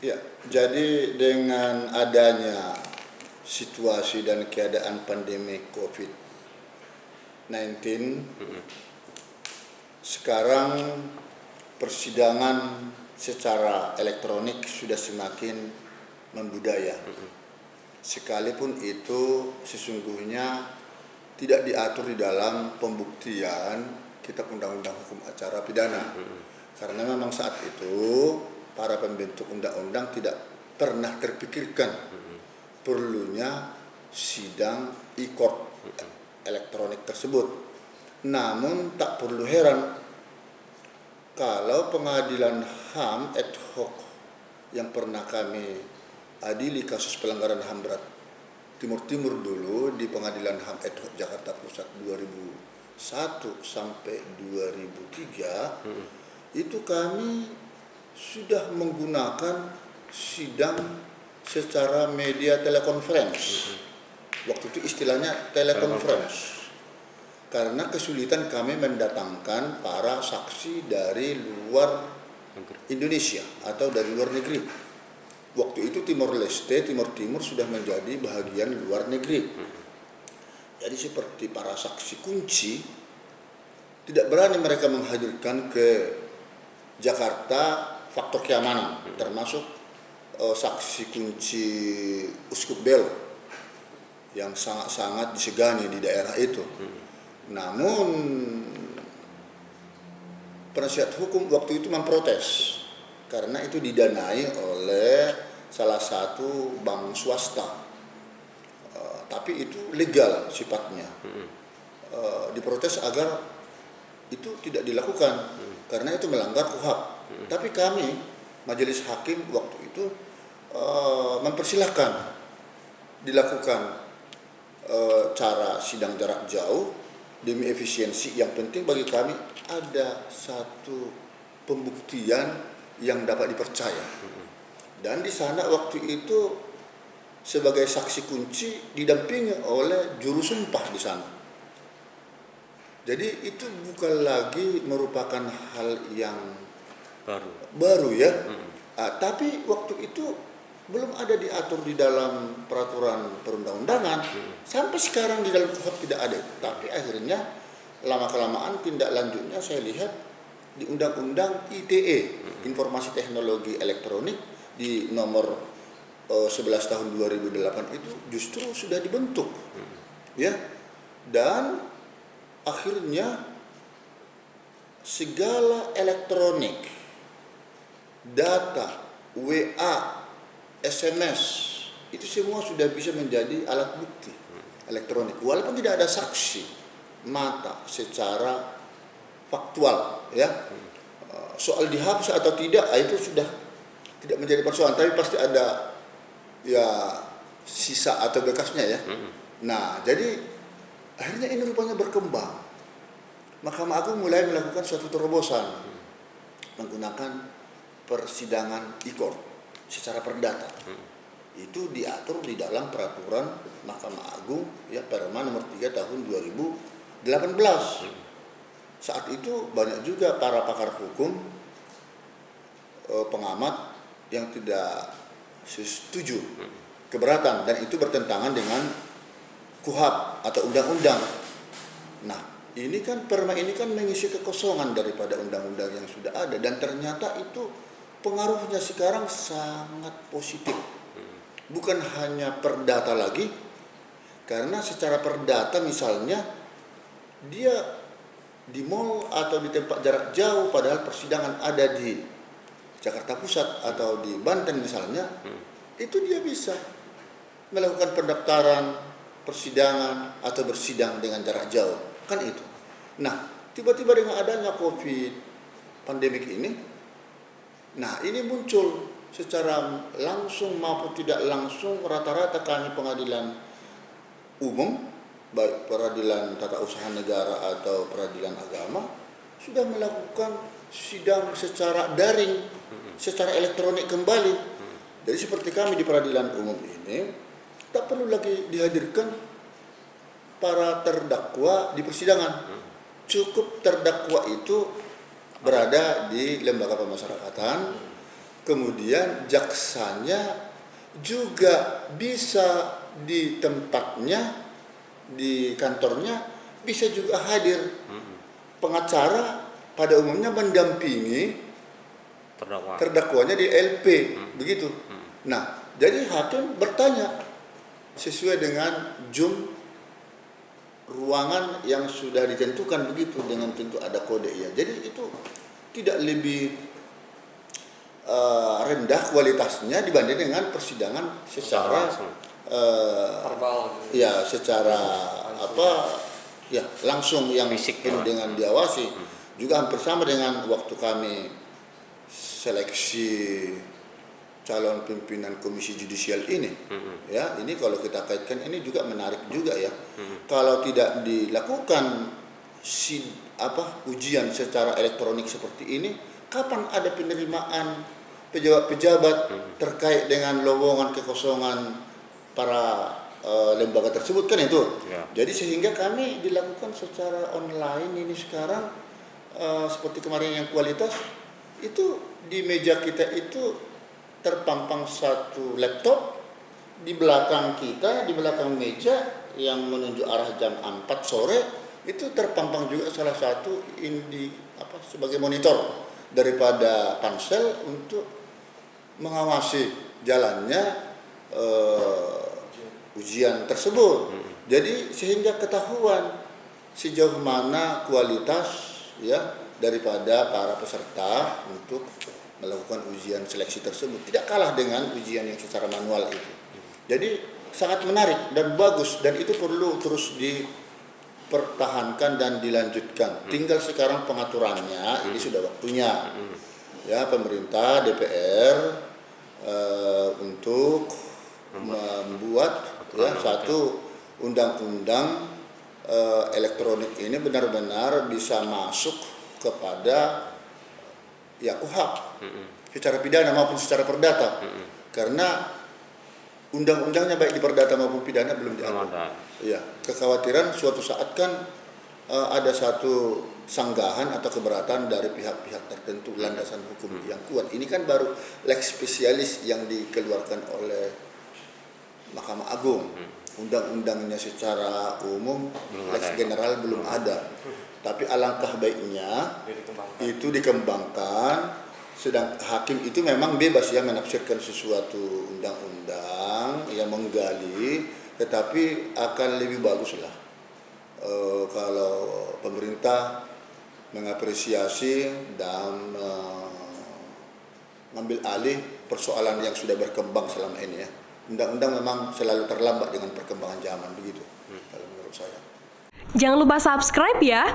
Ya, jadi dengan adanya situasi dan keadaan pandemi COVID-19, sekarang persidangan secara elektronik sudah semakin membudaya. Sekalipun itu sesungguhnya tidak diatur di dalam pembuktian Kitab Undang-Undang Hukum Acara Pidana. Karena memang saat itu para pembentuk undang-undang tidak pernah terpikirkan perlunya sidang e-court elektronik tersebut. Namun tak perlu heran kalau pengadilan HAM ad hoc yang pernah kami adili kasus pelanggaran HAM berat Timur dulu di pengadilan HAM ad hoc Jakarta Pusat 2001 sampai 2003, itu kami sudah menggunakan sidang secara media telekonferensi. Waktu itu istilahnya telekonferensi. Karena kesulitan kami mendatangkan para saksi dari luar Indonesia atau dari luar negeri. Waktu itu Timor Leste, Timur sudah menjadi bahagian luar negeri. Jadi seperti para saksi kunci, tidak berani mereka menghadirkan ke Jakarta faktor keamanan, termasuk saksi kunci Uskup Belo yang sangat-sangat disegani di daerah itu. Namun penasihat hukum waktu itu memprotes karena itu didanai oleh salah satu bank swasta, tapi itu legal sifatnya. Diprotes agar itu tidak dilakukan karena itu melanggar KUHP. Tapi kami majelis hakim waktu itu mempersilahkan dilakukan cara sidang jarak jauh demi efisiensi. Yang penting bagi kami ada satu pembuktian yang dapat dipercaya. Dan di sana waktu itu sebagai saksi kunci didampingi oleh juru sumpah di sana. Jadi itu bukan lagi merupakan hal yang baru ya. Tapi waktu itu belum ada diatur di dalam peraturan perundang-undangan. Sampai sekarang di dalam KUHP tidak ada. Tapi akhirnya lama-kelamaan tindak lanjutnya saya lihat di Undang-Undang ITE, Informasi Teknologi Elektronik, di nomor 11 tahun 2008 itu justru sudah dibentuk. Ya. Dan akhirnya segala elektronik, data, WA, SMS, itu semua sudah bisa menjadi alat bukti elektronik. Walaupun tidak ada saksi mata secara faktual, ya. Soal dihapus atau tidak itu sudah tidak menjadi persoalan, tapi pasti ada ya sisa atau bekasnya ya. Nah, jadi akhirnya ini rupanya berkembang. Mahkamah Agung mulai melakukan suatu terobosan menggunakan persidangan e-court secara perdata. Itu diatur di dalam peraturan Mahkamah Agung ya Perma nomor 3 tahun 2018. Saat itu banyak juga para pakar hukum, pengamat yang tidak setuju, keberatan, dan itu bertentangan dengan KUHP atau undang-undang. Nah, ini kan Perma ini kan mengisi kekosongan daripada undang-undang yang sudah ada, dan ternyata itu pengaruhnya sekarang sangat positif. Bukan hanya perdata lagi, karena secara perdata misalnya dia di mall atau di tempat jarak jauh, padahal persidangan ada di Jakarta Pusat atau di Banten misalnya, itu dia bisa melakukan pendaftaran persidangan atau bersidang dengan jarak jauh, kan itu. Nah, tiba-tiba dengan adanya COVID pandemik ini, nah ini muncul secara langsung maupun tidak langsung, rata-rata kami pengadilan umum, baik peradilan tata usaha negara atau peradilan agama, sudah melakukan sidang secara daring, secara elektronik kembali. Jadi seperti kami di peradilan umum ini, tak perlu lagi dihadirkan para terdakwa di persidangan. Cukup terdakwa itu berada di lembaga pemasyarakatan, kemudian jaksanya juga bisa di tempatnya, di kantornya bisa juga hadir. Pengacara pada umumnya mendampingi terdakwanya di LP, begitu. Nah, jadi hakim bertanya sesuai dengan ruangan yang sudah ditentukan, begitu, dengan tentu ada kode ya. Jadi itu tidak lebih rendah kualitasnya dibanding dengan persidangan secara ya secara langsung yang penuh dengan diawasi. Juga hampir sama dengan waktu kami seleksi calon pimpinan komisi judisial ini. Ya, ini kalau kita kaitkan ini juga menarik juga ya. Kalau tidak dilakukan ujian secara elektronik seperti ini, kapan ada penerimaan pejabat-pejabat terkait dengan lowongan kekosongan para lembaga tersebut, kan itu. Jadi sehingga kami dilakukan secara online ini sekarang, seperti kemarin yang kualitas itu, di meja kita itu terpampang satu laptop, di belakang kita, di belakang meja yang menunjuk arah jam 4 sore itu terpampang juga salah satu sebagai monitor daripada pansel untuk mengawasi jalannya ujian tersebut. Jadi sehingga ketahuan sejauh mana kualitas ya daripada para peserta untuk melakukan ujian seleksi tersebut, tidak kalah dengan ujian yang secara manual itu. Jadi sangat menarik dan bagus, dan itu perlu terus dipertahankan dan dilanjutkan. Tinggal sekarang pengaturannya, ini sudah waktunya ya pemerintah, DPR untuk membuat satu undang-undang elektronik ini benar-benar bisa masuk kepada KUHP secara pidana maupun secara perdata. Karena undang-undangnya baik di perdata maupun pidana belum diatur. Ya, kekhawatiran suatu saat kan ada satu sanggahan atau keberatan dari pihak-pihak tertentu landasan hukum yang kuat. Ini kan baru lex spesialis yang dikeluarkan oleh Mahkamah Agung. Undang-undangnya secara umum lex general belum ada. Tapi alangkah baiknya itu dikembangkan, sedang hakim itu memang bebas ya menafsirkan sesuatu undang-undang yang menggali, tetapi akan lebih baguslah kalau pemerintah mengapresiasi dan mengambil alih persoalan yang sudah berkembang selama ini ya. Undang-undang memang selalu terlambat dengan perkembangan zaman, begitu kalau menurut saya. Jangan lupa subscribe ya.